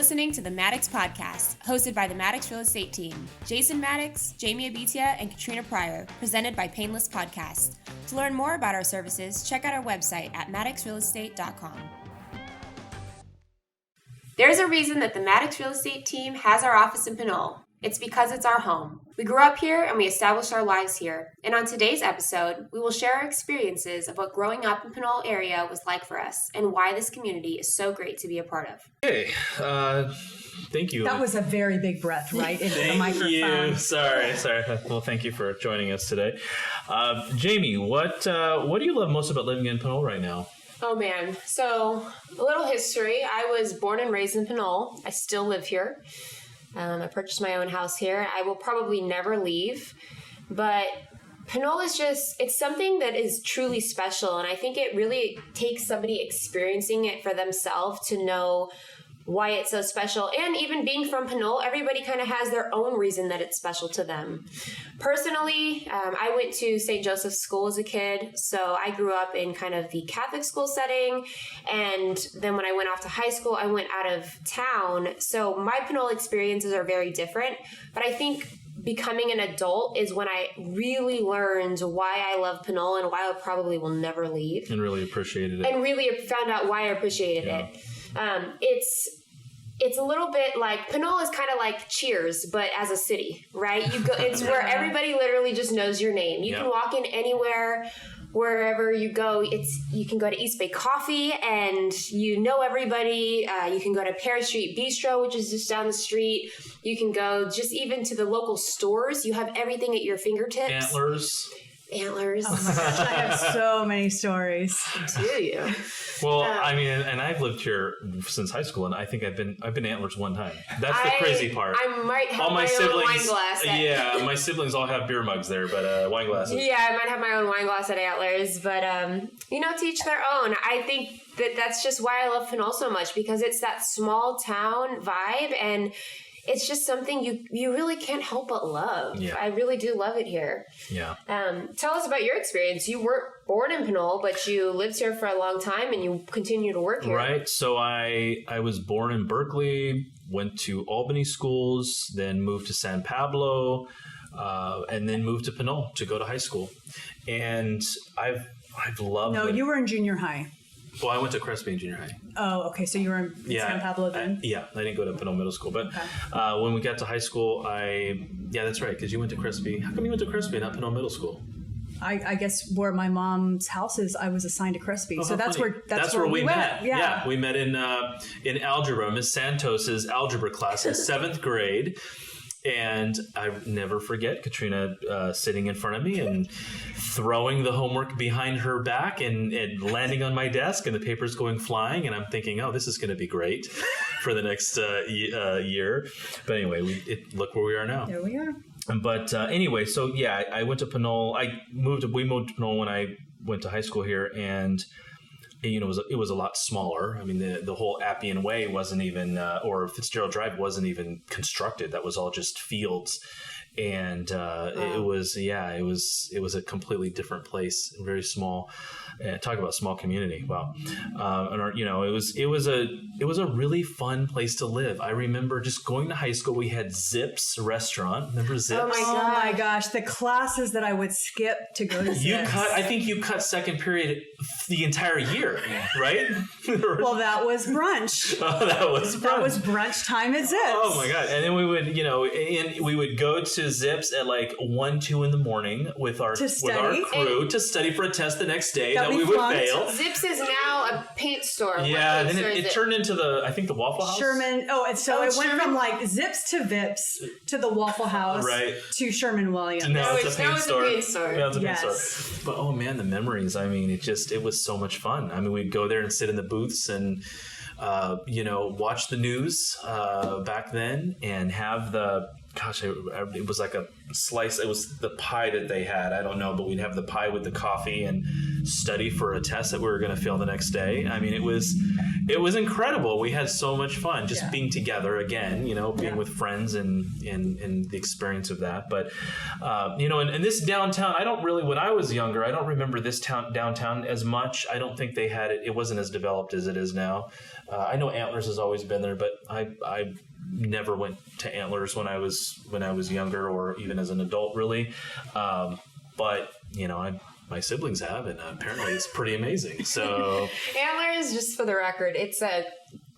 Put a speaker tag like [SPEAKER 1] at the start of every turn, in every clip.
[SPEAKER 1] listening to the Maddox Podcast, hosted by the Maddox Real Estate Team, Jason Maddox, Jamie Abitia, and Katrina Pryor, presented by Painless Podcast. To learn more about our services, check out our website at maddoxrealestate.com. There's a reason that the Maddox Real Estate Team has our office in Pinole. It's because it's our home. We grew up here and we established our lives here. And on today's episode, we will share our experiences of what growing up in Pinole area was like for us and why this community is so great to be a part of.
[SPEAKER 2] Hey, thank you.
[SPEAKER 3] That was a very big breath, right? Into the microphone.
[SPEAKER 2] You. Sorry. Well, thank you for joining us today. Jamie, what do you love most about living in Pinole right now?
[SPEAKER 1] Oh man, so a little history. I was born and raised in Pinole. I still live here. I purchased my own house here. I will probably never leave, but Pinole is it's something that is truly special, and I think it really takes somebody experiencing it for themselves to know why it's so special. And even being from Pinole, everybody kind of has their own reason that it's special to them. Personally, I went to St. Joseph's School as a kid, so I grew up in kind of the Catholic school setting, and then when I went off to high school, I went out of town, so my Pinole experiences are very different, but I think becoming an adult is when I really learned why I love Pinole and why I probably will never leave.
[SPEAKER 2] And really appreciated it.
[SPEAKER 1] And really found out why I appreciated it. It's a little bit like Pinole is kind of like Cheers, but as a city, right? It's where everybody literally just knows your name. You can walk in anywhere, wherever you go. You can go to East Bay Coffee and you know everybody. You can go to Paris Street Bistro, which is just down the street. You can go just even to the local stores. You have everything at your fingertips. Antlers.
[SPEAKER 3] Oh my gosh, I have so many stories.
[SPEAKER 1] Do you?
[SPEAKER 2] Well, I mean, and I've lived here since high school, and I think I've been Antlers one time. That's the crazy part.
[SPEAKER 1] I might have
[SPEAKER 2] all my
[SPEAKER 1] siblings, own wine glass.
[SPEAKER 2] My siblings all have beer mugs there, but wine glasses.
[SPEAKER 1] Yeah, I might have my own wine glass at Antlers, but to each their own. I think that's just why I love Pinole so much, because it's that small town vibe, and it's just something you really can't help but love. Yeah. I really do love it here.
[SPEAKER 2] Yeah.
[SPEAKER 1] Tell us about your experience. You weren't born in Pinole, but you lived here for a long time and you continue to work here.
[SPEAKER 2] Right. So I was born in Berkeley, went to Albany schools, then moved to San Pablo, and then moved to Pinole to go to high school. And I've loved
[SPEAKER 3] No, you were in junior high.
[SPEAKER 2] Well, I went to Crespi in junior high.
[SPEAKER 3] Oh, okay. So you were in San Pablo then?
[SPEAKER 2] I didn't go to Pinole Middle School. But when we got to high school, that's right, because you went to Crespi. How come you went to Crespi, not Pinole Middle School?
[SPEAKER 3] I guess where my mom's house is, I was assigned to Crespi. So that's
[SPEAKER 2] funny.
[SPEAKER 3] where we met.
[SPEAKER 2] Yeah, we met in algebra, Miss Santos's algebra class in 7th grade. And I never forget Katrina sitting in front of me and throwing the homework behind her back and landing on my desk and the papers going flying. And I'm thinking, oh, this is going to be great for the next year. But anyway, look where we are now.
[SPEAKER 3] There we are.
[SPEAKER 2] But anyway, so yeah, I went to Pinole. We moved to Pinole when I went to high school here, and it was a lot smaller. I mean, the whole Appian Way wasn't even, or Fitzgerald Drive wasn't even constructed. That was all just fields, and it was a completely different place, very small. Talk about small community. Wow. It was a really fun place to live. I remember just going to high school. We had Zips restaurant. Remember Zips?
[SPEAKER 3] Oh my gosh. The classes that I would skip to go to Zips.
[SPEAKER 2] I think you cut second period the entire year, right?
[SPEAKER 3] Well, that was brunch.
[SPEAKER 2] Oh, that was brunch.
[SPEAKER 3] That was brunch time at Zips.
[SPEAKER 2] Oh my God. And then we would go to Zips at like 1-2 in the morning with our crew to study for a test the next day. That we would fail.
[SPEAKER 1] Zips is now a paint store.
[SPEAKER 2] Yeah, then it turned into the Waffle House.
[SPEAKER 3] Sherman. Oh, and so it went from like Zips to Vips to the Waffle House to Sherman Williams.
[SPEAKER 2] No, it's a paint store.
[SPEAKER 1] Now
[SPEAKER 2] it's a paint store. But oh man, the memories. I mean, it was so much fun. I mean, we'd go there and sit in the booths and watch the news back then and have it was like a slice. It was the pie that they had. I don't know, but we'd have the pie with the coffee and study for a test that we were going to fail the next day. I mean, it was It was incredible. We had so much fun just being together again, being with friends and the experience of that. But, and this downtown, when I was younger, I don't remember this downtown as much. I don't think they had it. It wasn't as developed as it is now. I know Antlers has always been there, but I never went to Antlers when I was younger or even as an adult, really. But, my siblings have, and apparently it's pretty amazing. So
[SPEAKER 1] Antlers, just for the record, it's a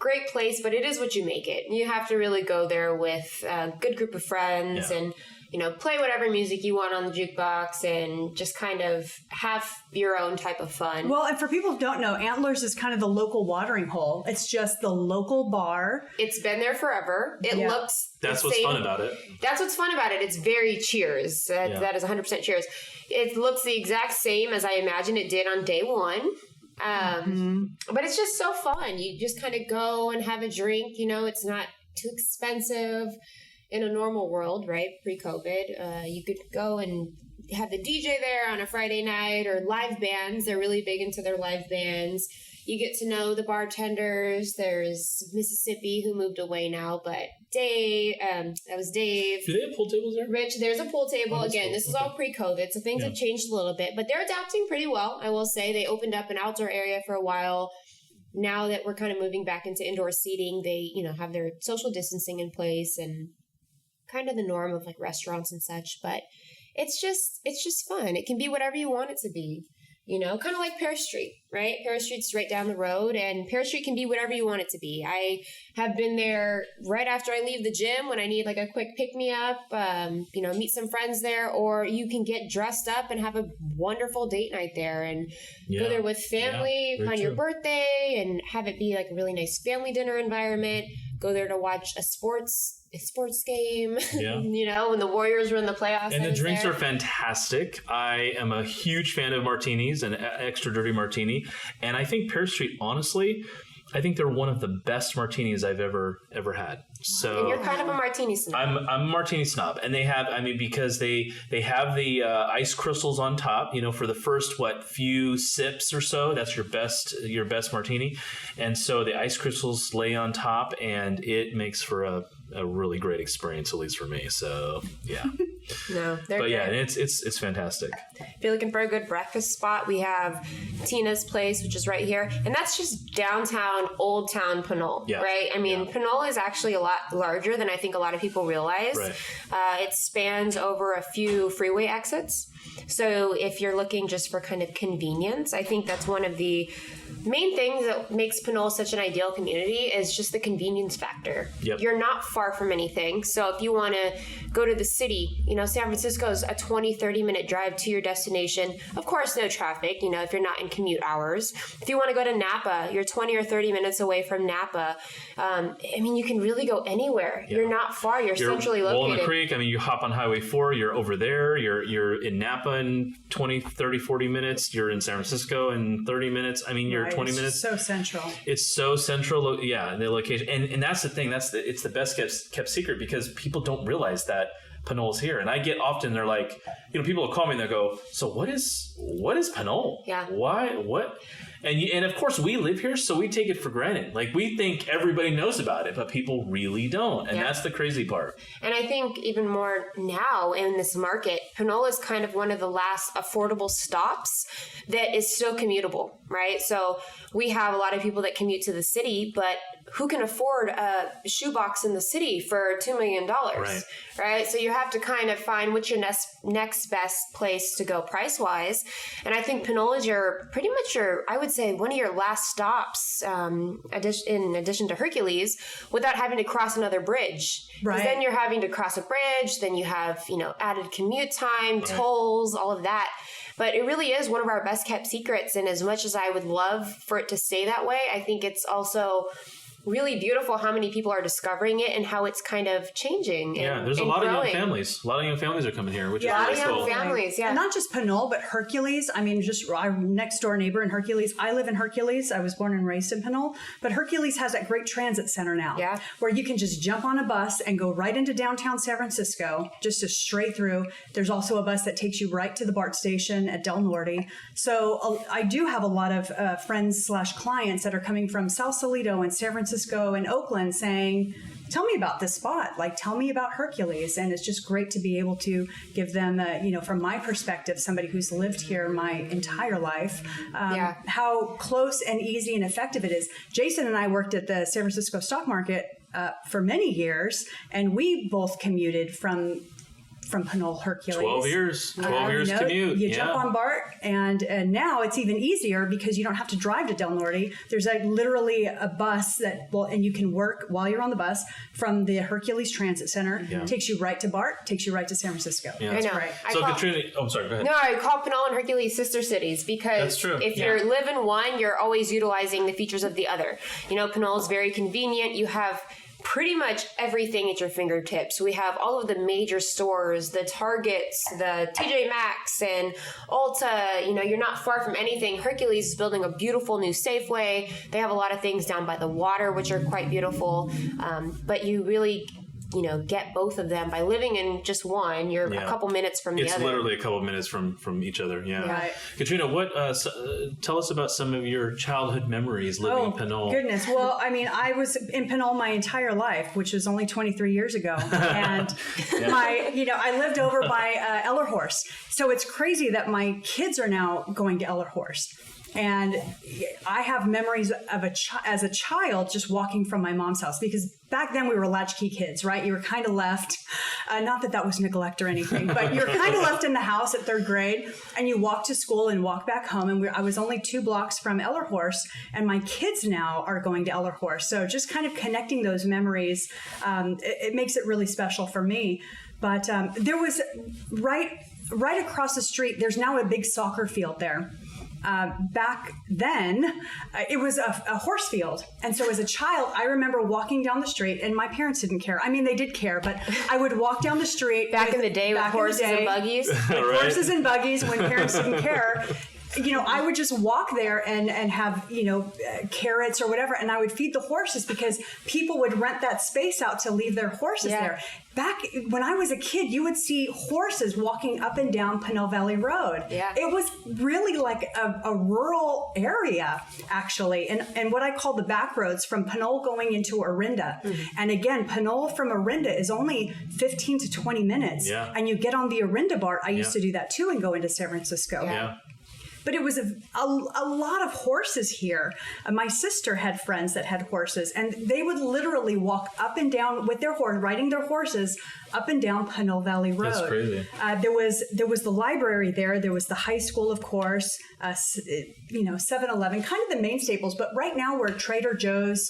[SPEAKER 1] great place, but it is what you make it. You have to really go there with a good group of friends and, play whatever music you want on the jukebox and just kind of have your own type of fun.
[SPEAKER 3] Well, and for people who don't know, Antlers is kind of the local watering hole. It's just the local bar.
[SPEAKER 1] It's been there forever. It looks
[SPEAKER 2] That's what's fun about it.
[SPEAKER 1] That's what's fun about it. It's very Cheers. That is 100% Cheers. It looks the exact same as I imagined it did on day one. But it's just so fun. You just kind of go and have a drink. It's not too expensive. In a normal world, right, pre-COVID, you could go and have the DJ there on a Friday night or live bands. They're really big into their live bands. You get to know the bartenders. There's Mississippi, who moved away now, but Dave, that was Dave.
[SPEAKER 2] Do they have pool tables there?
[SPEAKER 1] Rich, there's a pool table. Again,
[SPEAKER 2] cool.
[SPEAKER 1] This is all pre-COVID, so things have changed a little bit, but they're adapting pretty well, I will say. They opened up an outdoor area for a while. Now that we're kind of moving back into indoor seating, they, have their social distancing in place and kind of the norm of like restaurants and such, but it's just fun. It can be whatever you want it to be, kind of like Paris Street, right? Paris Street's right down the road, and Paris Street can be whatever you want it to be. I have been there right after I leave the gym when I need like a quick pick-me-up, meet some friends there, or you can get dressed up and have a wonderful date night there and go there with family on your birthday and have it be like a really nice family dinner environment. Go there to watch a sports game, when the Warriors were in the playoffs.
[SPEAKER 2] And the drinks are fantastic. I am a huge fan of martinis and extra dirty martini. And I think Paris Street, honestly, I think they're one of the best martinis I've ever had. So
[SPEAKER 1] and you're kind of a martini snob.
[SPEAKER 2] I'm a martini snob, and they have, because they have the ice crystals on top. For the first few sips or so, that's your best martini, and so the ice crystals lay on top, and it makes for a really great experience, at least for me. So
[SPEAKER 1] No, they're
[SPEAKER 2] but
[SPEAKER 1] good.
[SPEAKER 2] it's fantastic.
[SPEAKER 1] If you're looking for a good breakfast spot, we have Tina's Place, which is right here, and that's just downtown Old Town Pinole, right? Pinole is actually a lot larger than I think a lot of people realize.
[SPEAKER 2] Right.
[SPEAKER 1] It spans over a few freeway exits. So if you're looking just for kind of convenience, I think that's one of the main things that makes Pinole such an ideal community is just the convenience factor.
[SPEAKER 2] Yep.
[SPEAKER 1] You're not far from anything. So if you want to go to the city, San Francisco is a 20-30 minute drive to your destination. Of course, no traffic, if you're not in commute hours. If you want to go to Napa, you're 20 or 30 minutes away from Napa. You can really go anywhere. You're not far. You're centrally located.
[SPEAKER 2] Walnut Creek, you hop on Highway 4, you're over there. You're in Napa in 20, 30, 40 minutes. You're in San Francisco in 30 minutes. You're 20 minutes.
[SPEAKER 3] So central.
[SPEAKER 2] It's so central. The location. And that's the thing. It's the best kept secret because people don't realize that Pinole's here. And I get often, they're like, people will call me and they'll go, so what is Pinole?
[SPEAKER 1] Yeah.
[SPEAKER 2] Why? What? And of course we live here, so we take it for granted. Like we think everybody knows about it, but people really don't. And that's the crazy part.
[SPEAKER 1] And I think even more now in this market, Pinole is kind of one of the last affordable stops that is still commutable, right? So we have a lot of people that commute to the city, but who can afford a shoebox in the city for $2 million, right? So you have to kind of find what's your next best place to go price-wise. And I think Pinole is pretty much I would say, one of your last stops in addition to Hercules without having to cross another bridge. Right. Then you're having to cross a bridge, then you have, added commute time, tolls, all of that. But it really is one of our best kept secrets. And as much as I would love for it to stay that way, I think it's also really beautiful how many people are discovering it and how it's kind of changing. And,
[SPEAKER 2] there's a
[SPEAKER 1] and
[SPEAKER 2] lot
[SPEAKER 1] growing.
[SPEAKER 2] of young families. A lot of young families are coming here, which is
[SPEAKER 1] A lot
[SPEAKER 2] really
[SPEAKER 1] of young
[SPEAKER 2] cool.
[SPEAKER 1] families, yeah.
[SPEAKER 3] And not just Pinole, but Hercules. I mean, just our next door neighbor in Hercules. I live in Hercules. I was born and raised in Pinole. But Hercules has that great transit center now.
[SPEAKER 1] Yeah.
[SPEAKER 3] Where you can just jump on a bus and go right into downtown San Francisco, just a straight through. There's also a bus that takes you right to the BART station at Del Norte. So I do have a lot of friends/clients that are coming from South Salito and San Francisco and Oakland saying, tell me about this spot. Like, tell me about Hercules. And it's just great to be able to give them, from my perspective, somebody who's lived here my entire life, how close and easy and effective it is. Jason and I worked at the San Francisco stock market for many years, and we both commuted from Pinole, Hercules.
[SPEAKER 2] 12 years commute.
[SPEAKER 3] You jump on BART, and now it's even easier because you don't have to drive to Del Norte. There's literally a bus and you can work while you're on the bus from the Hercules Transit Center.
[SPEAKER 2] Yeah.
[SPEAKER 3] Takes you right to BART, takes you right to San Francisco.
[SPEAKER 2] Yeah,
[SPEAKER 1] I know.
[SPEAKER 3] Great.
[SPEAKER 2] So Katrina, sorry, go ahead.
[SPEAKER 1] No, I call Pinole and Hercules sister cities because
[SPEAKER 2] That's true.
[SPEAKER 1] if you're living one, you're always utilizing the features of the other. Pinole is very convenient. You have pretty much everything at your fingertips. We have all of the major stores, the Targets, the TJ Maxx, and Ulta. You're not far from anything. Hercules is building a beautiful new Safeway. They have a lot of things down by the water, which are quite beautiful. But you really get both of them by living in just one. You're a couple minutes from the other.
[SPEAKER 2] It's literally a couple minutes from each other. Yeah.
[SPEAKER 3] Right.
[SPEAKER 2] Katrina, what? Tell us about some of your childhood memories living in Pinole.
[SPEAKER 3] Goodness. Well, I mean, I was in Pinole my entire life, which was only 23 years ago. And I lived over by Ellerhorst. So it's crazy that my kids are now going to Ellerhorst. And I have memories of as a child just walking from my mom's house, because back then we were latchkey kids, right? You were kind of left, not that was neglect or anything, but you're kind of left in the house at third grade, and you walk to school and walk back home. And I was only 2 blocks from Ellerhorst, and my kids now are going to Ellerhorst. So just kind of connecting those memories, it makes it really special for me. But there was right across the street, there's now a big soccer field there. Back then, it was a horse field. And so as a child, I remember walking down the street, and my parents didn't care. I mean, they did care, but I would walk down the street.
[SPEAKER 1] Back in the day with horses and buggies.
[SPEAKER 2] Right.
[SPEAKER 3] Horses and buggies when parents didn't care. I would just walk there and have, carrots or whatever, and I would feed the horses because people would rent that space out to leave their horses there. Back when I was a kid, you would see horses walking up and down Pinole Valley Road. Yeah. It was really like a rural area, actually, and what I call the back roads from Pinole going into Orinda. Mm-hmm. And again, Pinole from Orinda is only 15 to 20 minutes. Yeah. And you get on the Orinda BART. I used to do that too and go into San Francisco.
[SPEAKER 2] Yeah.
[SPEAKER 3] But it was a lot of horses here. My sister had friends that had horses, and they would literally walk up and down with their horse, riding their horses up and down Pinole Valley Road.
[SPEAKER 2] That's crazy.
[SPEAKER 3] There was the library there. There was the high school, of course. 7-Eleven, kind of the main staples. But right now we're Trader Joe's.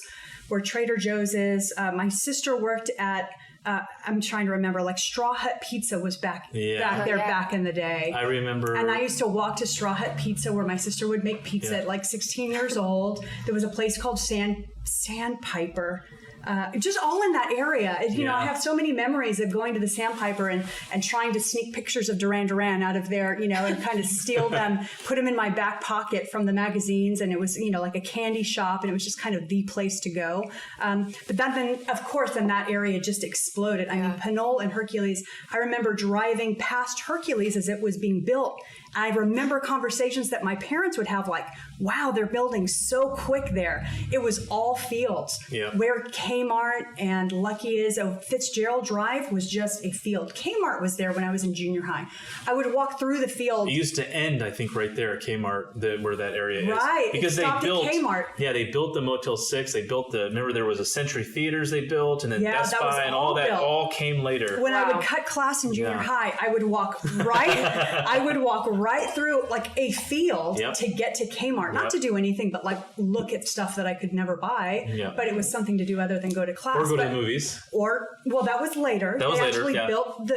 [SPEAKER 3] Where Trader Joe's is. My sister worked at. I'm trying to remember, like Straw Hut Pizza was back there back in the day.
[SPEAKER 2] I remember.
[SPEAKER 3] And I used to walk to Straw Hut Pizza where my sister would make pizza at like 16 years old. There was a place called Sandpiper. Just all in that area. I have so many memories of going to the Sandpiper and trying to sneak pictures of Duran Duran out of there, and kind of steal them, put them in my back pocket from the magazines. And it was, like a candy shop, and it was just kind of the place to go. But then, of course, then that area just exploded. I mean, Pinole and Hercules, I remember driving past Hercules as it was being built. I remember conversations that my parents would have like, wow, they're building so quick there. It was all fields. Yeah. Where Kmart and Lucky is, Fitzgerald Drive was just a field. Kmart was there when I was in junior high. I would walk through the field.
[SPEAKER 2] It used to end, I think, right there at Kmart, where that area is.
[SPEAKER 3] Right.
[SPEAKER 2] Because
[SPEAKER 3] they built Kmart.
[SPEAKER 2] Yeah, they built the Motel 6. They built remember there was a Century Theaters they built, and then Best Buy and all that all came later.
[SPEAKER 3] When I would cut class in junior high, I would walk right right through like a field
[SPEAKER 2] Yep.
[SPEAKER 3] to get to Kmart, not
[SPEAKER 2] Yep.
[SPEAKER 3] to do anything, but like look at stuff that I could never buy.
[SPEAKER 2] Yep.
[SPEAKER 3] But it was something to do other than go to class.
[SPEAKER 2] Or go to
[SPEAKER 3] But-
[SPEAKER 2] the movies.
[SPEAKER 3] Well, that was later.
[SPEAKER 2] That was
[SPEAKER 3] they
[SPEAKER 2] later,
[SPEAKER 3] actually
[SPEAKER 2] yeah.
[SPEAKER 3] built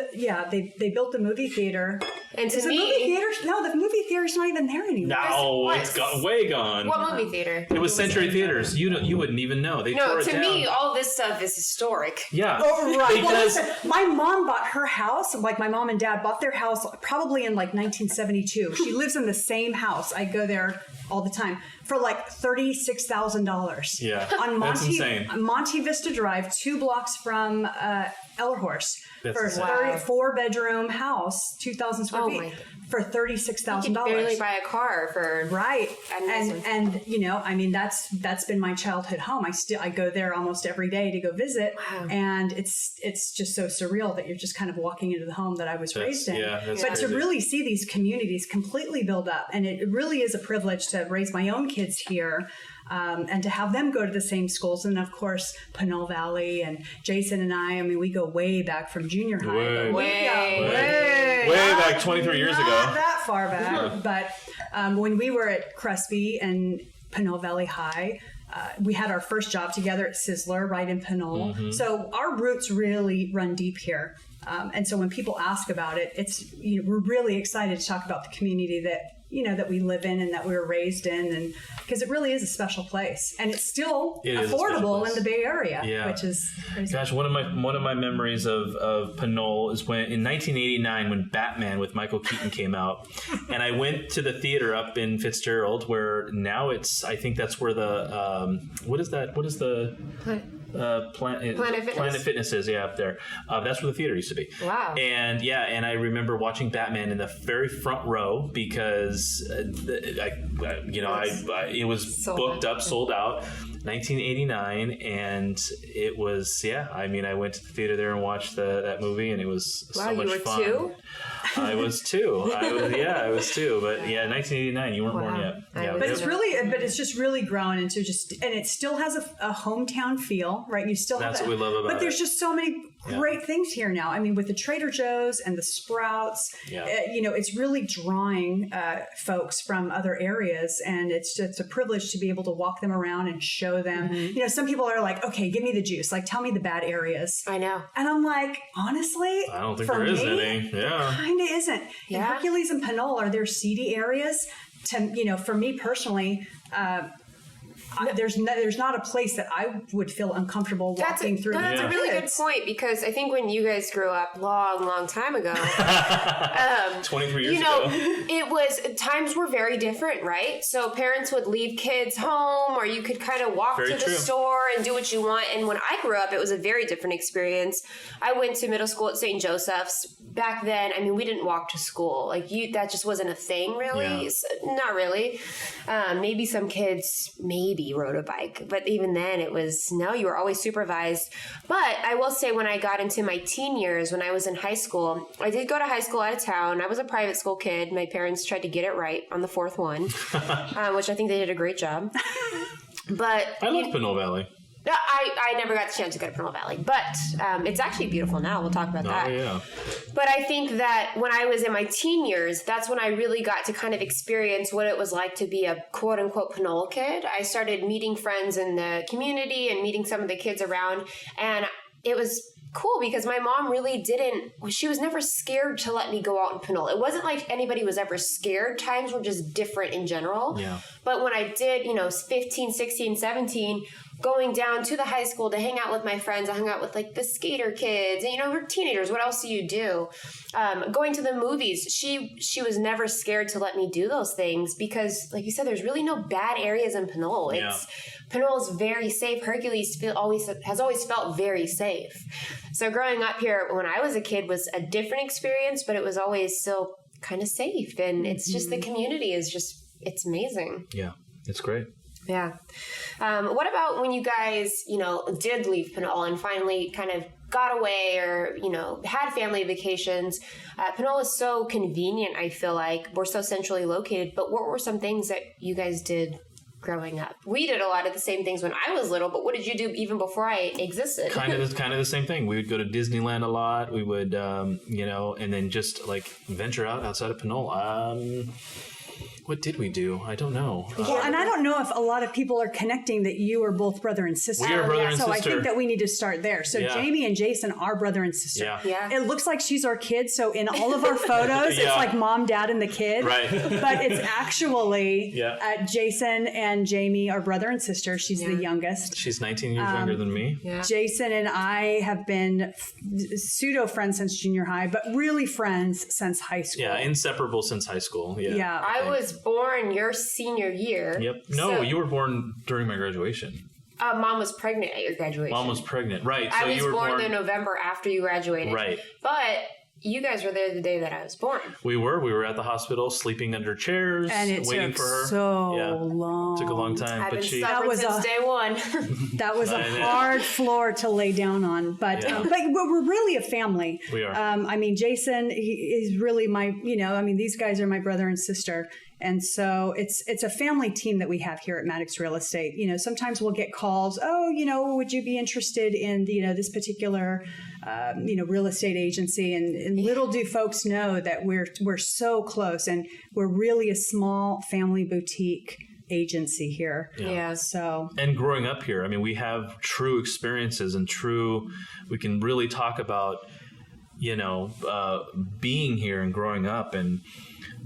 [SPEAKER 3] they built the movie theater.
[SPEAKER 1] And to
[SPEAKER 3] Is the
[SPEAKER 1] me,
[SPEAKER 3] movie theater? No, the movie theater's not even there anymore.
[SPEAKER 2] No,
[SPEAKER 1] What?
[SPEAKER 2] it's way gone.
[SPEAKER 1] what movie theater?
[SPEAKER 2] It was Century Theaters. You wouldn't even know. They tore
[SPEAKER 1] No,
[SPEAKER 2] it
[SPEAKER 1] to
[SPEAKER 2] down.
[SPEAKER 1] me, all this stuff is historic.
[SPEAKER 2] Yeah.
[SPEAKER 3] Oh, right. Well,
[SPEAKER 2] Because
[SPEAKER 3] listen, my mom bought her house, like my mom and dad bought their house probably in like 1972. She lives in the same house. I go there all the time for like $36,000.
[SPEAKER 2] Yeah,
[SPEAKER 3] On
[SPEAKER 2] that's insane.
[SPEAKER 3] Monte Vista Drive, 2 blocks from Ellerhorst.
[SPEAKER 2] That's
[SPEAKER 3] For a
[SPEAKER 2] insane.
[SPEAKER 3] 4-bedroom house, 2,000 square
[SPEAKER 1] Oh
[SPEAKER 3] feet,
[SPEAKER 1] my-
[SPEAKER 3] for
[SPEAKER 1] You
[SPEAKER 3] $36,000.
[SPEAKER 1] could barely buy a car for
[SPEAKER 3] Right.
[SPEAKER 1] And this one.
[SPEAKER 3] And you know, I mean that's been my childhood home. I go there almost every day to go visit.
[SPEAKER 1] Wow.
[SPEAKER 3] And it's just so surreal that you're just kind of walking into the home that I was raised in.
[SPEAKER 2] yeah, that's
[SPEAKER 3] But to
[SPEAKER 2] crazy.
[SPEAKER 3] really see these communities completely build up, and it really is a privilege to raise my own kids here. And to have them go to the same schools, and of course Pinole Valley and Jason and I mean, we go way back from junior high.
[SPEAKER 2] Way.
[SPEAKER 3] Way
[SPEAKER 2] Way back 23 years
[SPEAKER 3] not
[SPEAKER 2] ago.
[SPEAKER 3] that far back. But when we were at Crespi and Pinole Valley High, we had our first job together at Sizzler right in Pinole.
[SPEAKER 2] Mm-hmm.
[SPEAKER 3] So our roots really run deep here. And so when people ask about it, we're really excited to talk about the community that we live in and that we were raised in, and because it really is a special place, and it's still
[SPEAKER 2] It is a special
[SPEAKER 3] affordable
[SPEAKER 2] place.
[SPEAKER 3] in the Bay Area,
[SPEAKER 2] Yeah.
[SPEAKER 3] which is crazy.
[SPEAKER 2] Gosh, one of my memories of Pinole is when in 1989 when Batman with Michael Keaton came out, and I went to the theater up in Fitzgerald where now I think that's where the what is the Planet Fitness is, yeah, up there. That's where the theater used to be.
[SPEAKER 1] Wow.
[SPEAKER 2] And I remember watching Batman in the very front row because it was booked up, sold out. 1989, and it was I went to the theater there and watched that movie, and it was so much fun.
[SPEAKER 1] You were 2?
[SPEAKER 2] I was 2. I was 2. But 1989, you weren't born yet. Yeah,
[SPEAKER 3] But it's just really grown into and it still has a hometown feel, right? You still have
[SPEAKER 2] That's what we love about
[SPEAKER 3] But there's
[SPEAKER 2] it.
[SPEAKER 3] just so many great things here now. I mean, with the Trader Joe's and the Sprouts, it's really drawing folks from other areas, and it's a privilege to be able to walk them around and show them.
[SPEAKER 1] Mm-hmm.
[SPEAKER 3] Some people are like, okay, give me the juice. Like, tell me the bad areas.
[SPEAKER 1] I know.
[SPEAKER 3] And I'm like, honestly,
[SPEAKER 2] I don't think
[SPEAKER 3] for
[SPEAKER 2] there is
[SPEAKER 3] me,
[SPEAKER 2] any. Yeah.
[SPEAKER 3] kind of isn't.
[SPEAKER 1] Yeah.
[SPEAKER 3] And Hercules and Pinole are their seedy areas. For me personally, there's not a place that I would feel uncomfortable walking through.
[SPEAKER 1] That's
[SPEAKER 3] with
[SPEAKER 1] a
[SPEAKER 3] my
[SPEAKER 1] really good
[SPEAKER 3] kids.
[SPEAKER 1] point, because I think when you guys grew up long time ago,
[SPEAKER 2] 23 years ago.
[SPEAKER 1] times were very different, right? So parents would leave kids home, or you could kind of walk
[SPEAKER 2] Very
[SPEAKER 1] to the
[SPEAKER 2] true.
[SPEAKER 1] store and do what you want. And when I grew up, it was a very different experience. I went to middle school at St. Joseph's. Back then, we didn't walk to school. That just wasn't a thing, really.
[SPEAKER 2] Yeah.
[SPEAKER 1] So, not really. Maybe some kids rode a bike, but even then you were always supervised. But I will say, when I got into my teen years, when I was in high school, I did go to high school out of town. I was a private school kid. My parents tried to get it right on the 4th one, which I think they did a great job. But
[SPEAKER 2] I love Pinole Valley.
[SPEAKER 1] I never got the chance to go to Pinole Valley, but it's actually beautiful now. We'll talk about that.
[SPEAKER 2] Oh, yeah.
[SPEAKER 1] But I think that when I was in my teen years, that's when I really got to kind of experience what it was like to be a quote-unquote Pinole kid. I started meeting friends in the community and meeting some of the kids around, and it was cool because my mom really she was never scared to let me go out in Pinole. It wasn't like anybody was ever scared. Times were just different in general.
[SPEAKER 2] Yeah.
[SPEAKER 1] But when I did, 15, 16, 17, going down to the high school to hang out with my friends, I hung out with the skater kids, and we're teenagers. What else do you do? Going to the movies, she was never scared to let me do those things because, like you said, there's really no bad areas in Pinole.
[SPEAKER 2] Yeah.
[SPEAKER 1] Pinole is very safe. Hercules has always felt very safe. So growing up here when I was a kid was a different experience, but it was always still kind of safe. And it's just the community is it's amazing.
[SPEAKER 2] Yeah, it's great.
[SPEAKER 1] Yeah. What about when you guys, did leave Pinole and finally kind of got away or, had family vacations? Pinole is so convenient, I feel like. We're so centrally located. But what were some things that you guys did growing up? We did a lot of the same things when I was little, but what did you do even before I existed?
[SPEAKER 2] Kind of the same thing. We would go to Disneyland a lot. We would, and then just like venture outside of Pinole. What did we do? I don't know.
[SPEAKER 3] Well, and I don't know if a lot of people are connecting that you are both brother and sister.
[SPEAKER 2] We are brother and sister.
[SPEAKER 3] So I think that we need to start there. So Jamie and Jason are brother and sister.
[SPEAKER 1] Yeah.
[SPEAKER 3] It looks like she's our kid. So in all of our photos, it's like mom, dad, and the kid.
[SPEAKER 2] Right.
[SPEAKER 3] But it's actually Jason and Jamie are brother and sister. She's the youngest.
[SPEAKER 2] She's 19 years younger than me.
[SPEAKER 1] Yeah.
[SPEAKER 3] Jason and I have been pseudo friends since junior high, but really friends since high school.
[SPEAKER 2] Yeah, inseparable since high school. Yeah.
[SPEAKER 1] I was born your senior year.
[SPEAKER 2] Yep. No, you were born during my graduation.
[SPEAKER 1] Mom was pregnant at your graduation.
[SPEAKER 2] Mom was pregnant, right? So
[SPEAKER 1] I was
[SPEAKER 2] you were
[SPEAKER 1] born in November after you graduated.
[SPEAKER 2] Right.
[SPEAKER 1] But you guys were there the day that I was born.
[SPEAKER 2] We were at the hospital, sleeping under chairs,
[SPEAKER 3] and it
[SPEAKER 2] waiting
[SPEAKER 3] took
[SPEAKER 2] for her.
[SPEAKER 3] so long.
[SPEAKER 2] It took a long time,
[SPEAKER 1] I've
[SPEAKER 2] but
[SPEAKER 1] been stubborn since day one.
[SPEAKER 3] That was a hard floor to lay down on, but we're really a family.
[SPEAKER 2] We are.
[SPEAKER 3] I mean, Jason is really my. These guys are my brother and sister. And so it's a family team that we have here at Maddox Real Estate. Sometimes we'll get calls, would you be interested in, this particular, real estate agency? And little do folks know that we're so close, and we're really a small family boutique agency here.
[SPEAKER 1] Yeah.
[SPEAKER 3] So.
[SPEAKER 2] And growing up here, I mean, we have true experiences and we can really talk about, being here and growing up, and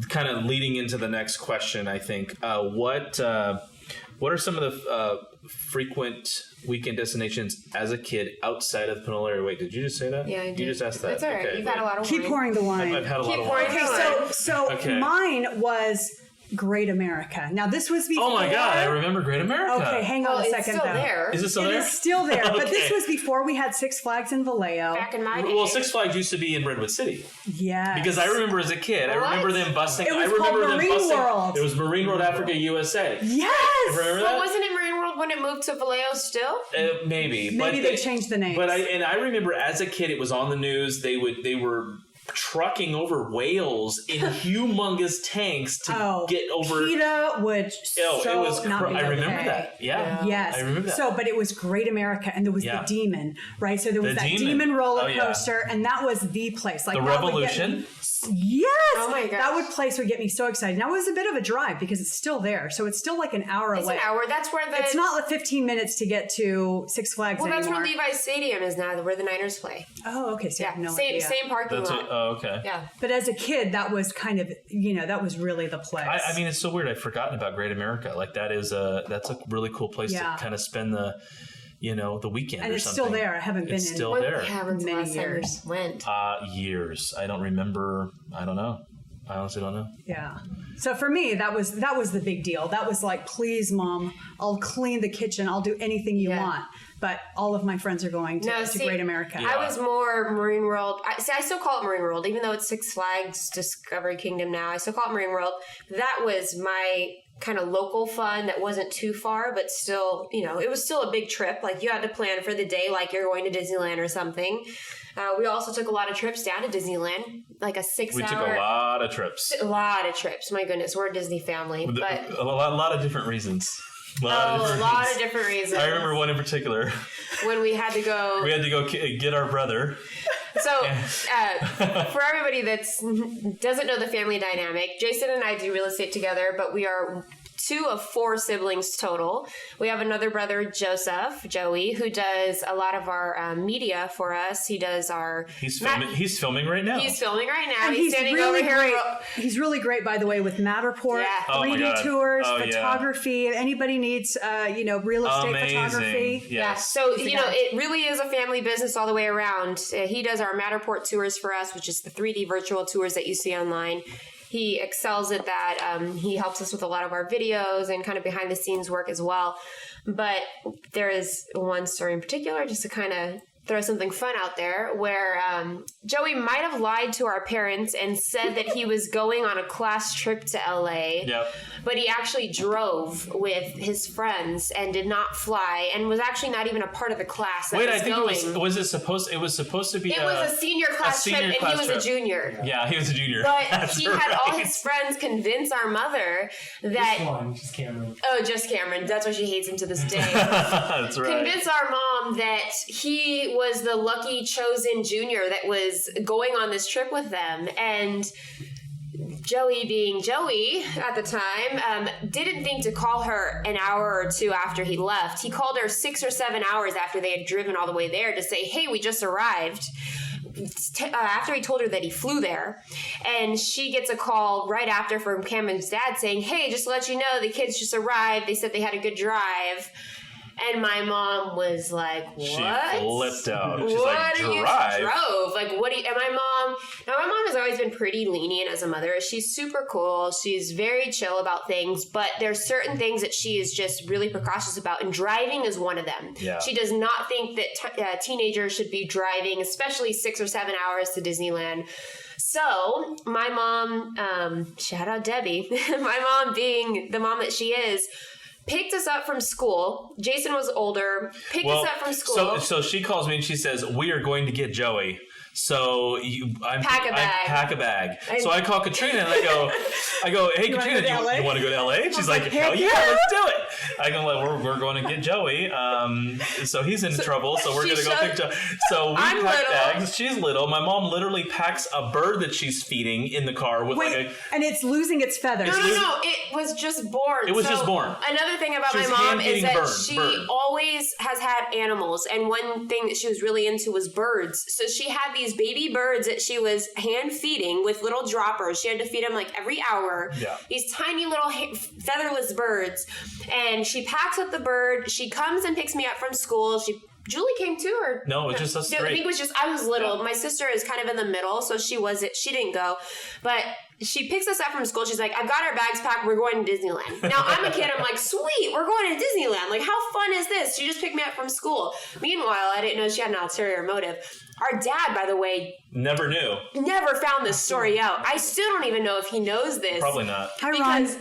[SPEAKER 2] kind of leading into the next question, I think. What are some of the frequent weekend destinations as a kid outside of the Pinole area? Wait, did you just say that?
[SPEAKER 1] Yeah, I did.
[SPEAKER 2] You just asked that.
[SPEAKER 1] That's all right.
[SPEAKER 2] Okay,
[SPEAKER 1] You've had a lot of wine.
[SPEAKER 3] Keep pouring the wine.
[SPEAKER 2] I've had a lot of wine.
[SPEAKER 3] Okay, so mine was Great America. Now, this was before...
[SPEAKER 2] Oh my God, I remember Great America.
[SPEAKER 3] Okay, hang on a second.
[SPEAKER 1] It's still
[SPEAKER 3] though.
[SPEAKER 1] there.
[SPEAKER 2] Is it still there?
[SPEAKER 3] It is still there, but this
[SPEAKER 2] Okay.
[SPEAKER 3] was before we had Six Flags in Vallejo.
[SPEAKER 1] Back in my day.
[SPEAKER 2] Well, Six Flags used to be in Redwood City.
[SPEAKER 3] Yes.
[SPEAKER 2] Because I remember as a kid, I remember them busing.
[SPEAKER 3] It was
[SPEAKER 2] I remember
[SPEAKER 3] called
[SPEAKER 2] them
[SPEAKER 3] Marine
[SPEAKER 2] busing.
[SPEAKER 3] World.
[SPEAKER 2] It was Marine World Africa USA.
[SPEAKER 3] Yes!
[SPEAKER 2] Remember
[SPEAKER 1] But
[SPEAKER 2] that?
[SPEAKER 1] wasn't it Marine World when it moved to Vallejo still?
[SPEAKER 2] Maybe.
[SPEAKER 3] Maybe they changed the names.
[SPEAKER 2] But I remember as a kid, it was on the news. They were trucking over whales in humongous tanks to get over.
[SPEAKER 3] PETA would
[SPEAKER 2] it was.
[SPEAKER 3] not be
[SPEAKER 2] I remember
[SPEAKER 3] okay.
[SPEAKER 2] that. Yeah.
[SPEAKER 3] Yes.
[SPEAKER 2] I remember that.
[SPEAKER 3] So, but it was Great America, and there was the Demon, right? So there was that Demon roller coaster, and that was the place. Like
[SPEAKER 2] the Revolution.
[SPEAKER 3] Yes.
[SPEAKER 1] Oh my gosh.
[SPEAKER 3] That place would get me so excited. Now it was a bit of a drive because it's still there, so it's still like an hour
[SPEAKER 1] It's
[SPEAKER 3] away.
[SPEAKER 1] an hour. That's where
[SPEAKER 3] It's not like 15 minutes to get to Six Flags
[SPEAKER 1] Well, that's
[SPEAKER 3] anymore.
[SPEAKER 1] where Levi's Stadium is now, where the Niners play.
[SPEAKER 3] Oh, okay. So I have no
[SPEAKER 1] same
[SPEAKER 3] idea.
[SPEAKER 1] same parking lot.
[SPEAKER 2] Okay.
[SPEAKER 1] Yeah.
[SPEAKER 3] But as a kid, that was kind of, that was really the place.
[SPEAKER 2] I mean, it's so weird. I've forgotten about Great America. Like that's a really cool place to kind of spend the weekend.
[SPEAKER 3] And
[SPEAKER 2] or
[SPEAKER 3] it's
[SPEAKER 2] something.
[SPEAKER 3] still there. I haven't been in
[SPEAKER 2] still there.
[SPEAKER 1] Many
[SPEAKER 3] years.
[SPEAKER 1] Went.
[SPEAKER 2] Years. I don't remember. I don't know. I honestly don't know.
[SPEAKER 3] Yeah. So for me, that was the big deal. That was like, please, Mom, I'll clean the kitchen. I'll do anything you want. But all of my friends are going to Great America.
[SPEAKER 1] Yeah. I was more Marine World. I still call it Marine World, even though it's Six Flags Discovery Kingdom now. I still call it Marine World. That was my kind of local fun that wasn't too far, but still, it was still a big trip. Like you had to plan for the day like you're going to Disneyland or something. We also took a lot of trips down to Disneyland, like a 6-hour.
[SPEAKER 2] We took a lot of trips.
[SPEAKER 1] A lot of trips. My goodness, we're a Disney family. But
[SPEAKER 2] a lot of different reasons.
[SPEAKER 1] A lot of different reasons.
[SPEAKER 2] I remember one in particular.
[SPEAKER 1] When we had to go.
[SPEAKER 2] We had to go get our brother.
[SPEAKER 1] So, for everybody that doesn't know the family dynamic, Jason and I do real estate together, but we are 2 of 4 siblings total. We have another brother, Joey, who does a lot of our media for us. He does our...
[SPEAKER 2] He's filming right now.
[SPEAKER 1] He's filming right now.
[SPEAKER 3] And
[SPEAKER 1] he's standing
[SPEAKER 3] really
[SPEAKER 1] over
[SPEAKER 3] great.
[SPEAKER 1] here.
[SPEAKER 3] He's really great, by the way, with Matterport, 3D tours, photography. If anybody needs, real estate photography.
[SPEAKER 1] Yeah. So, it really is a family business all the way around. He does our Matterport tours for us, which is the 3D virtual tours that you see online. He excels at that. He helps us with a lot of our videos and kind of behind the scenes work as well. But there is one story in particular, just to kind of throw something fun out there where Joey might have lied to our parents and said that he was going on a class trip to LA.
[SPEAKER 2] Yep.
[SPEAKER 1] But he actually drove with his friends and did not fly and was actually not even a part of the class that
[SPEAKER 2] Wait,
[SPEAKER 1] was
[SPEAKER 2] I think
[SPEAKER 1] going.
[SPEAKER 2] it was supposed to be
[SPEAKER 1] It was a senior class trip, and he was a junior.
[SPEAKER 2] Yeah, he was a junior.
[SPEAKER 1] But
[SPEAKER 2] That's
[SPEAKER 1] he had all his friends convince our mother that...
[SPEAKER 4] Just Cameron.
[SPEAKER 1] Oh, just Cameron. That's why she hates him to this day.
[SPEAKER 2] That's right.
[SPEAKER 1] Convince our mom that he was the lucky chosen junior that was going on this trip with them. And Joey, being Joey at the time, didn't think to call her an hour or two after he left. He called her 6 or 7 hours after they had driven all the way there to say, hey, we just arrived. After he told her that he flew there, and she gets a call right after from Cameron's dad saying, hey, just to let you know, the kids just arrived. They said they had a good drive. And my mom was like, what?
[SPEAKER 2] She flipped out. She's
[SPEAKER 1] what
[SPEAKER 2] like,
[SPEAKER 1] do you
[SPEAKER 2] drive?
[SPEAKER 1] drove? Like, what do you... And my mom has always been pretty lenient as a mother. She's super cool. She's very chill about things, but there's certain things that she is just really precautious about, and driving is one of them.
[SPEAKER 2] Yeah.
[SPEAKER 1] She does not think that teenagers should be driving, especially 6 or 7 hours to Disneyland. So my mom, shout out Debbie, my mom being the mom that she is, picked us up from school. Jason was older. Picked us up from school.
[SPEAKER 2] So she calls me and she says, we are going to get Joey. So
[SPEAKER 1] pack a bag.
[SPEAKER 2] Pack a bag. So I call Katrina and I go, hey Katrina, do you want to go to LA? She's like, hell yeah, let's do it. I go, like, we're going to get Joey. So he's in trouble. So we're going to go pick Joey. So we pack bags. She's little. My mom literally packs a bird that she's feeding in the car with
[SPEAKER 3] and it's losing its feathers.
[SPEAKER 1] No. It was just born.
[SPEAKER 2] It was just born.
[SPEAKER 1] Another thing about my mom is that she always has had animals, and one thing that she was really into was birds. So she had these baby birds that she was hand feeding with little droppers. She had to feed them like every hour.
[SPEAKER 2] Yeah.
[SPEAKER 1] These tiny little featherless birds. And she packs up the bird. She comes and picks me up from school. Julie came too, or
[SPEAKER 2] no? It was just us three.
[SPEAKER 1] I think it was just I was little. Yeah. My sister is kind of in the middle, so she didn't go, but she picks us up from school. She's like, I've got our bags packed. We're going to Disneyland. Now I'm a kid. I'm like, sweet, we're going to Disneyland. Like, how fun is this? She just picked me up from school. Meanwhile, I didn't know she had an ulterior motive. Our dad, by the way,
[SPEAKER 2] never
[SPEAKER 1] found this story out. I still don't even know if he knows this.
[SPEAKER 2] Probably not.
[SPEAKER 1] Because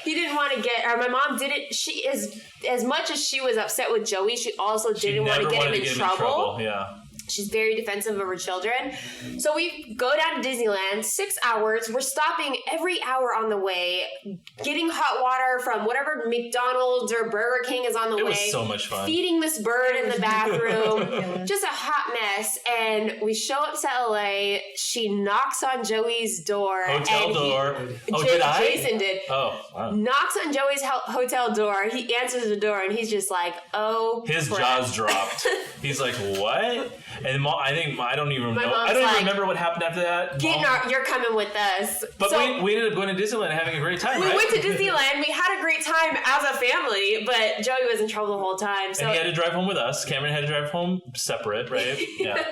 [SPEAKER 1] he didn't want to get, or my mom didn't. She is, as much as she was upset with Joey, she also didn't want to get him in trouble.
[SPEAKER 2] Yeah.
[SPEAKER 1] She's very defensive of her children. So we go down to Disneyland, 6 hours. We're stopping every hour on the way, getting hot water from whatever McDonald's or Burger King is on the way. It was
[SPEAKER 2] so much fun.
[SPEAKER 1] Feeding this bird in the bathroom. Just a hot mess. And we show up to LA. She knocks on Joey's door.
[SPEAKER 2] Hotel door. Did I?
[SPEAKER 1] Jason did.
[SPEAKER 2] Oh, wow.
[SPEAKER 1] Knocks on Joey's hotel door. He answers the door and he's just like, oh,
[SPEAKER 2] his
[SPEAKER 1] crap.
[SPEAKER 2] jaws dropped. He's like, what? And I don't even know.
[SPEAKER 1] I
[SPEAKER 2] don't even remember what happened after that.
[SPEAKER 1] You're coming with us.
[SPEAKER 2] But we ended up going to Disneyland and having a great time,
[SPEAKER 1] We went to Disneyland. We had a great time as a family, but Joey was in trouble the whole time. So
[SPEAKER 2] and he had to drive home with us. Cameron had to drive home separate, right? Yeah.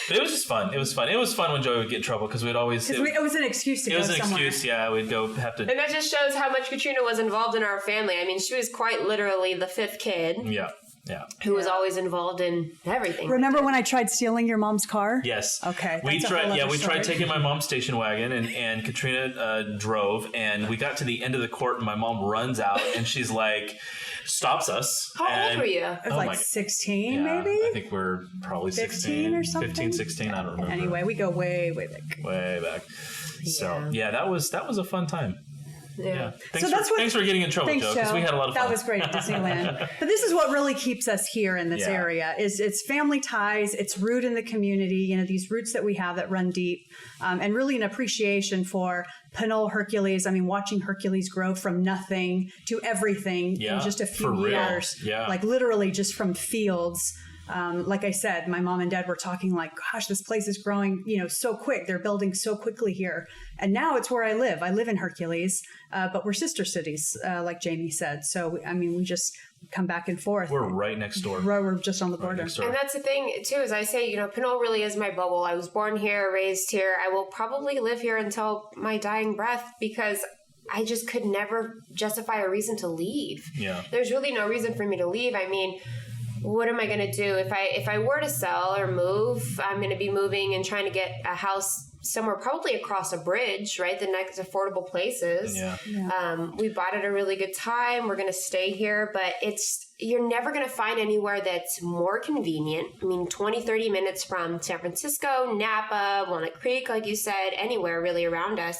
[SPEAKER 2] But it was just fun. It was fun. It was fun when Joey would get in trouble because we'd always...
[SPEAKER 3] it was an excuse to go somewhere. It was an excuse,
[SPEAKER 2] yeah. We'd go have to...
[SPEAKER 1] And that just shows how much Katrina was involved in our family. I mean, she was quite literally the fifth kid.
[SPEAKER 2] Yeah. Yeah.
[SPEAKER 1] Who was always involved in everything.
[SPEAKER 3] Remember when I tried stealing your mom's car?
[SPEAKER 2] Yes.
[SPEAKER 3] Okay.
[SPEAKER 2] We tried taking my mom's station wagon and Katrina drove, and we got to the end of the court and my mom runs out and she's like, stops us.
[SPEAKER 1] How old were you?
[SPEAKER 3] I was like 16 maybe?
[SPEAKER 2] I think we're probably
[SPEAKER 3] 15 or something.
[SPEAKER 2] 15, 16, I don't remember.
[SPEAKER 3] Anyway, we go way, way back.
[SPEAKER 2] Way back. So that was a fun time.
[SPEAKER 1] Yeah.
[SPEAKER 2] Thanks for getting in trouble, Joe, because we had a lot of fun.
[SPEAKER 3] That was great at Disneyland. But this is what really keeps us here in this area is it's family ties, it's root in the community, these roots that we have that run deep, and really an appreciation for Pinole Hercules. I mean, watching Hercules grow from nothing to everything in just a few years. Yeah. Like literally just from fields. Like I said, my mom and dad were talking like, gosh, this place is growing, so quick. They're building so quickly here. And now it's where I live. I live in Hercules, but we're sister cities, like Jamie said. So, we just come back and forth.
[SPEAKER 2] We're right next door.
[SPEAKER 3] We're just on the border.
[SPEAKER 1] And that's the thing, too, as I say, Pinole really is my bubble. I was born here, raised here. I will probably live here until my dying breath because I just could never justify a reason to leave.
[SPEAKER 2] Yeah.
[SPEAKER 1] There's really no reason for me to leave. I mean, what am I going to do? If I were to sell or move, I'm going to be moving and trying to get a house somewhere probably across a bridge, right? The next affordable places. We bought at a really good time. We're going to stay here, but you're never going to find anywhere that's more convenient. I mean, 20, 30 minutes from San Francisco, Napa, Walnut Creek, like you said, anywhere really around us.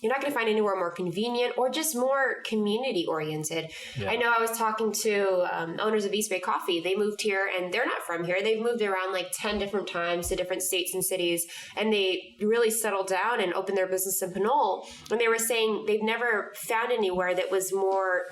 [SPEAKER 1] You're not going to find anywhere more convenient or just more community oriented. I know I was talking to owners of East Bay Coffee. They moved here and they're not from here. They've moved around like 10 different times to different states and cities, and they really settled down and opened their business in Pinole. And they were saying they've never found anywhere that was more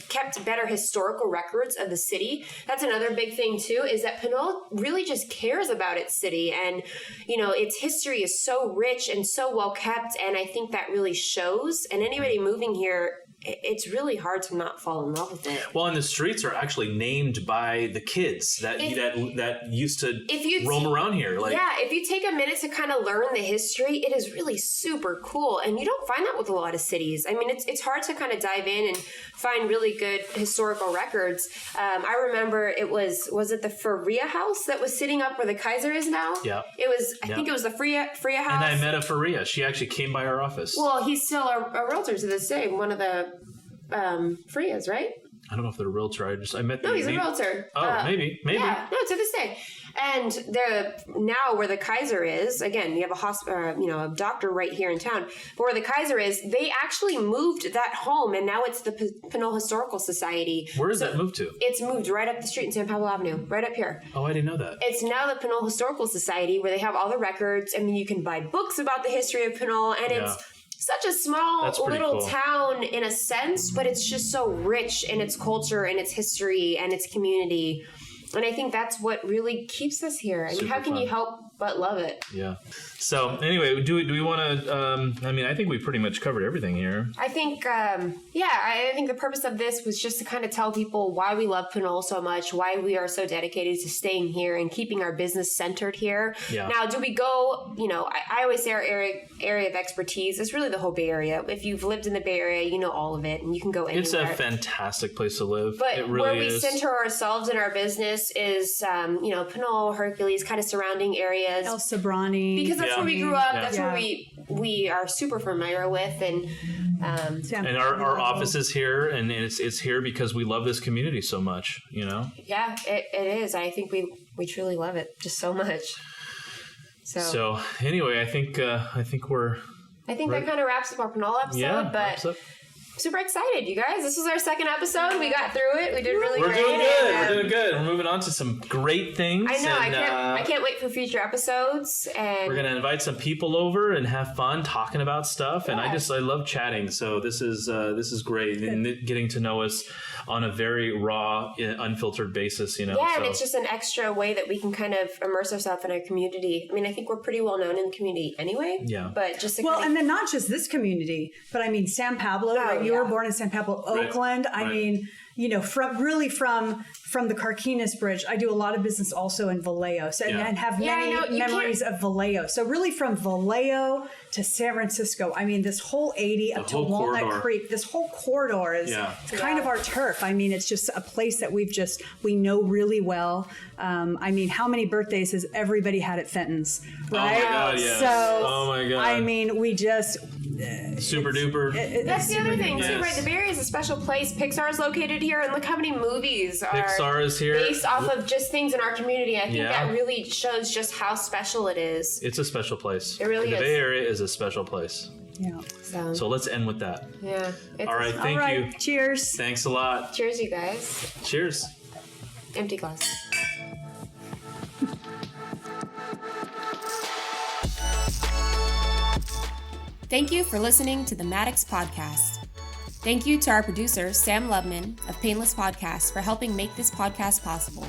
[SPEAKER 1] kept better historical records of the city. That's another big thing too, is that Pinole really just cares about its city, and its history is so rich and so well kept, and I think that really shows. And anybody moving here, it's really hard to not fall in love with it.
[SPEAKER 2] Well, and the streets are actually named by the kids that used to roam around here.
[SPEAKER 1] If you take a minute to kind of learn the history, it is really super cool, and you don't find that with a lot of cities. I mean, it's hard to kind of dive in and find really good historical records. I remember it was it the Faria house that was sitting up where the Kaiser is now? Yeah. It was. I think it was the Faria house.
[SPEAKER 2] And I met a Faria. She actually came by our office.
[SPEAKER 1] Well, he's still a realtor to this day. One of the Frias, right?
[SPEAKER 2] I don't know if they're a realtor. I met them.
[SPEAKER 1] No, he's a realtor.
[SPEAKER 2] Oh, maybe. Yeah,
[SPEAKER 1] no, to this day. And now where the Kaiser is, again, you have a hospital, a doctor right here in town. But where the Kaiser is, they actually moved that home, and now it's the Pinole Historical Society.
[SPEAKER 2] Where does that move to?
[SPEAKER 1] It's moved right up the street in San Pablo Avenue, right up here.
[SPEAKER 2] Oh, I didn't know that.
[SPEAKER 1] It's now the Pinole Historical Society, where they have all the records. I mean, you can buy books about the history of Pinole, and it's such a small little town in a sense, but it's just so rich in its culture and its history and its community. And I think that's what really keeps us here. I mean, how can you help but love it?
[SPEAKER 2] Yeah. So anyway, do we want to, I think we pretty much covered everything here.
[SPEAKER 1] I think, I think the purpose of this was just to kind of tell people why we love Pinole so much, why we are so dedicated to staying here and keeping our business centered here. Yeah. Now, do we go, I always say our area of expertise is really the whole Bay Area. If you've lived in the Bay Area, you know all of it, and you can go anywhere.
[SPEAKER 2] It's a fantastic place to live.
[SPEAKER 1] But
[SPEAKER 2] it really
[SPEAKER 1] where we center ourselves in our business is, Pinole, Hercules, kind of surrounding areas.
[SPEAKER 3] El Sobrani.
[SPEAKER 1] Because that's where we grew up. That's where we are super familiar with. And
[SPEAKER 2] our office is here, and it's here because we love this community so much,
[SPEAKER 1] Yeah, it is. I think we truly love it just so much.
[SPEAKER 2] So anyway, I think we're...
[SPEAKER 1] I think that kind of wraps up our Pinole episode, but... Super excited, you guys. This was our second episode. We got through it. We did really great.
[SPEAKER 2] We're doing good. We're moving on to some great things.
[SPEAKER 1] I know. I can't wait for future episodes. And
[SPEAKER 2] we're going to invite some people over and have fun talking about stuff. And I love chatting. So this is great. And getting to know us on a very raw, unfiltered basis,
[SPEAKER 1] Yeah, and it's just an extra way that we can kind of immerse ourselves in our community. I mean, I think we're pretty well known in the community anyway. Yeah. But just
[SPEAKER 3] and then not just this community, but I mean, San Pablo, you were born in San Pablo, Oakland. Right. I mean, from the Carquinez Bridge, I do a lot of business also in Vallejo, and have many memories of Vallejo. So really from Vallejo to San Francisco, I mean, this whole 80 up to Walnut Creek, this whole corridor is kind of our turf. I mean, it's just a place that we know really well. I mean, how many birthdays has everybody had at Fenton's, right?
[SPEAKER 2] Oh my God, yes.
[SPEAKER 3] So,
[SPEAKER 2] oh my God.
[SPEAKER 3] I mean, we just...
[SPEAKER 2] super duper.
[SPEAKER 1] That's the other thing too, right? The Bay Area is a special place. Pixar is located here, and look how many movies
[SPEAKER 2] Pixar is here
[SPEAKER 1] based off of just things in our community. I think that really shows just how special it is.
[SPEAKER 2] It's a special place.
[SPEAKER 1] It really is.
[SPEAKER 2] The Bay Area is a special place.
[SPEAKER 3] Yeah.
[SPEAKER 2] So let's end with that.
[SPEAKER 1] Yeah.
[SPEAKER 2] All right. Thank you.
[SPEAKER 3] Cheers.
[SPEAKER 2] Thanks a lot.
[SPEAKER 1] Cheers, you guys.
[SPEAKER 2] Cheers.
[SPEAKER 1] Empty glass. Thank you for listening to the Maddox Podcast. Thank you to our producer, Sam Lubman of Painless Podcast, for helping make this podcast possible.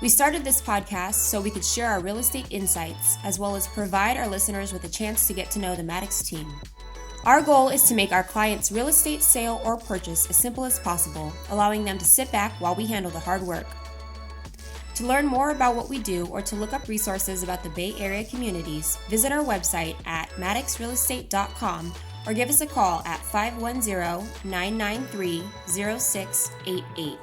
[SPEAKER 1] We started this podcast so we could share our real estate insights, as well as provide our listeners with a chance to get to know the Maddox team. Our goal is to make our clients' real estate sale or purchase as simple as possible, allowing them to sit back while we handle the hard work. To learn more about what we do or to look up resources about the Bay Area communities, visit our website at maddoxrealestate.com or give us a call at 510-993-0688.